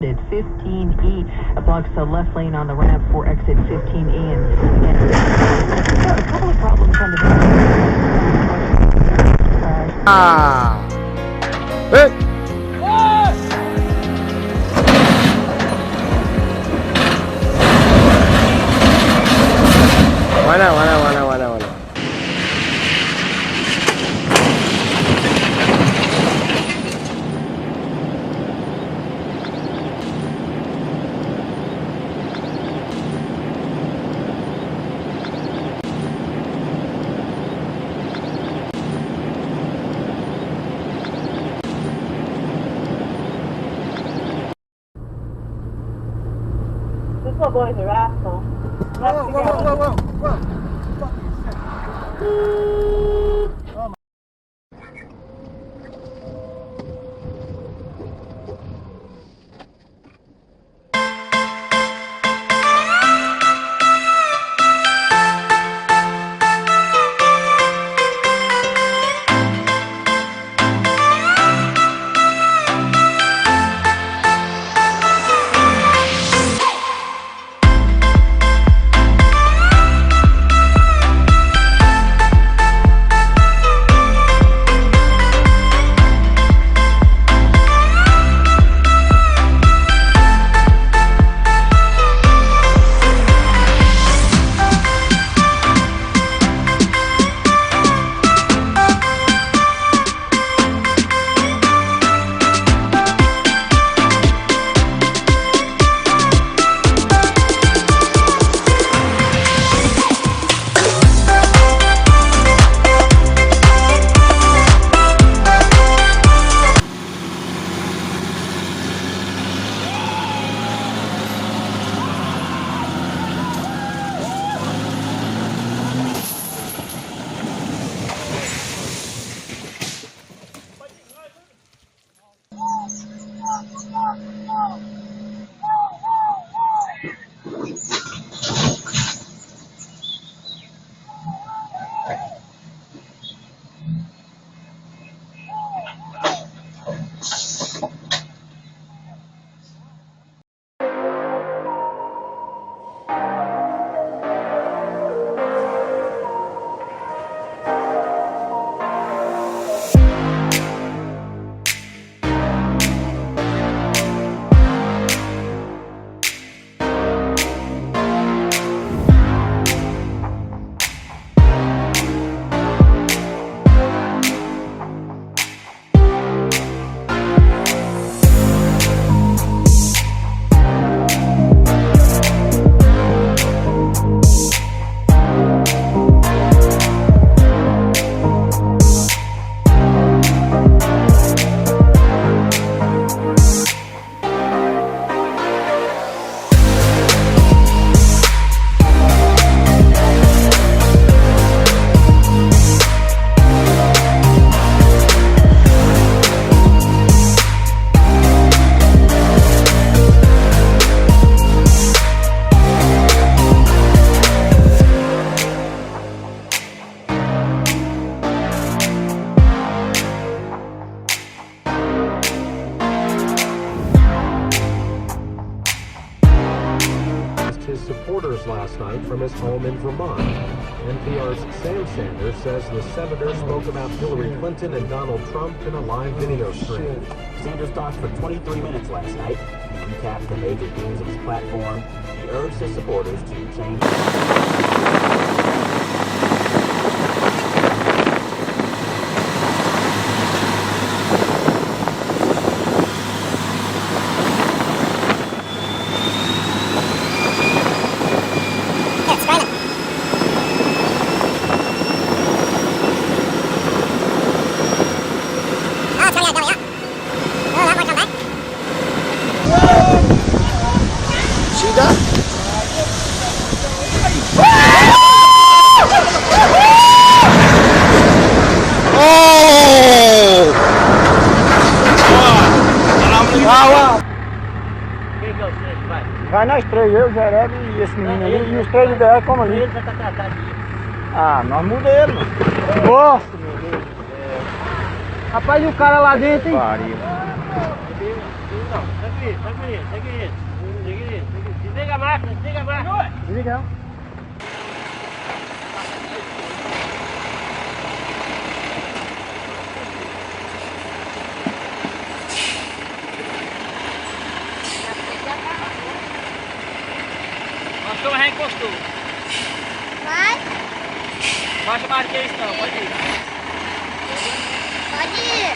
15E blocks the left lane on the ramp for exit 15E, and a couple of problems on the Mana. This little boy's a rascal. Whoa. His supporters last night from his home in Vermont. NPR's Sam Sanders says the senator spoke about Hillary Clinton and Donald Trump in a live video stream. Sanders talked for 23 minutes last night. He recapped the major themes of his platform. He urged his supporters to change. Vai nós três, eu, Geraldo e esse menino ali, e os três de DR como ali. Ah, nós mudamos ele, mano. Nossa, meu Deus. Rapaz, e o cara lá dentro, hein? Pariu. Desliga a máquina, desliga a máquina. Desliga. Acho que o ré encostou. Vai? Baixa a marquês então, pode ir. Pode ir.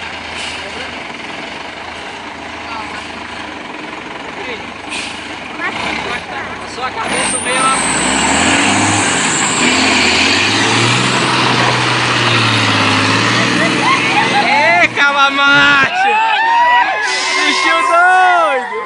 A sua cabeça meio lá. Calma, macho! Bicho doido!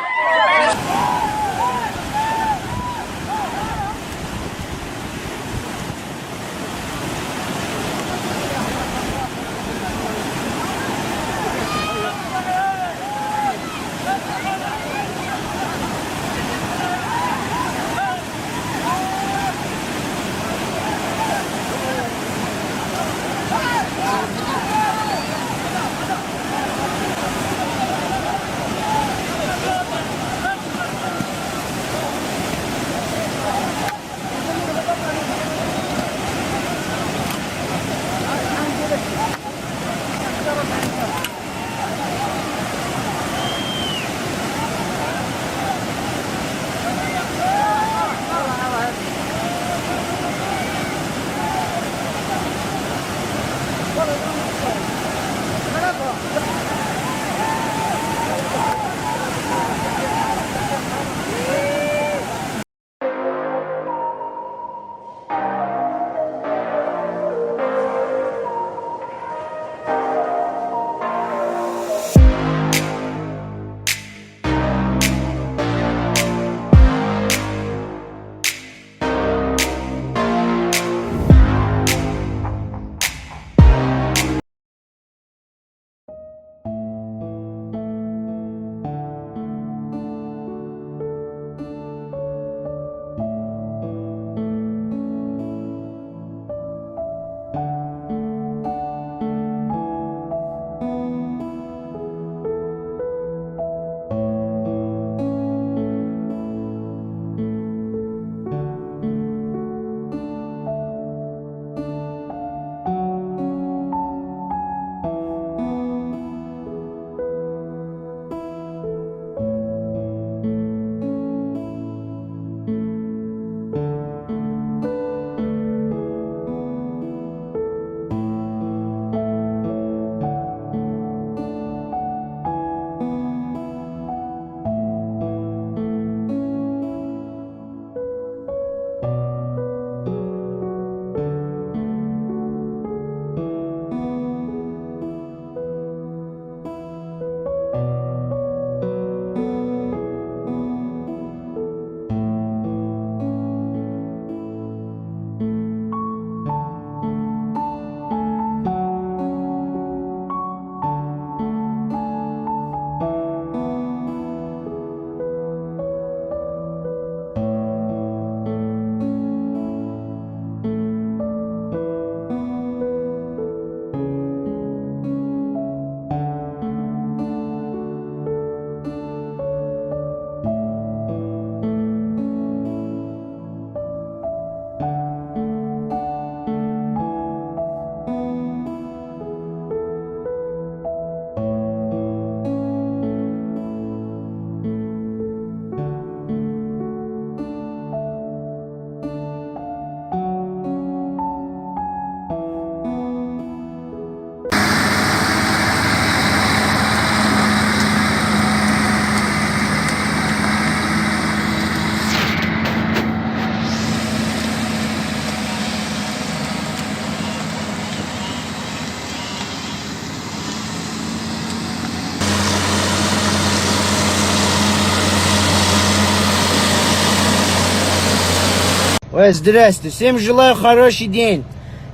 Ой, здрасте, всем желаю хороший день.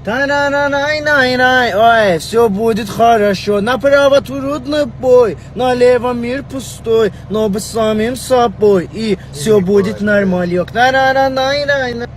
Та-на-на-най-най-най, ой, все будет хорошо. Направо трудный бой, налево мир пустой, но быть самим собой, и все будет нормально. Та-на-на-най-най-най.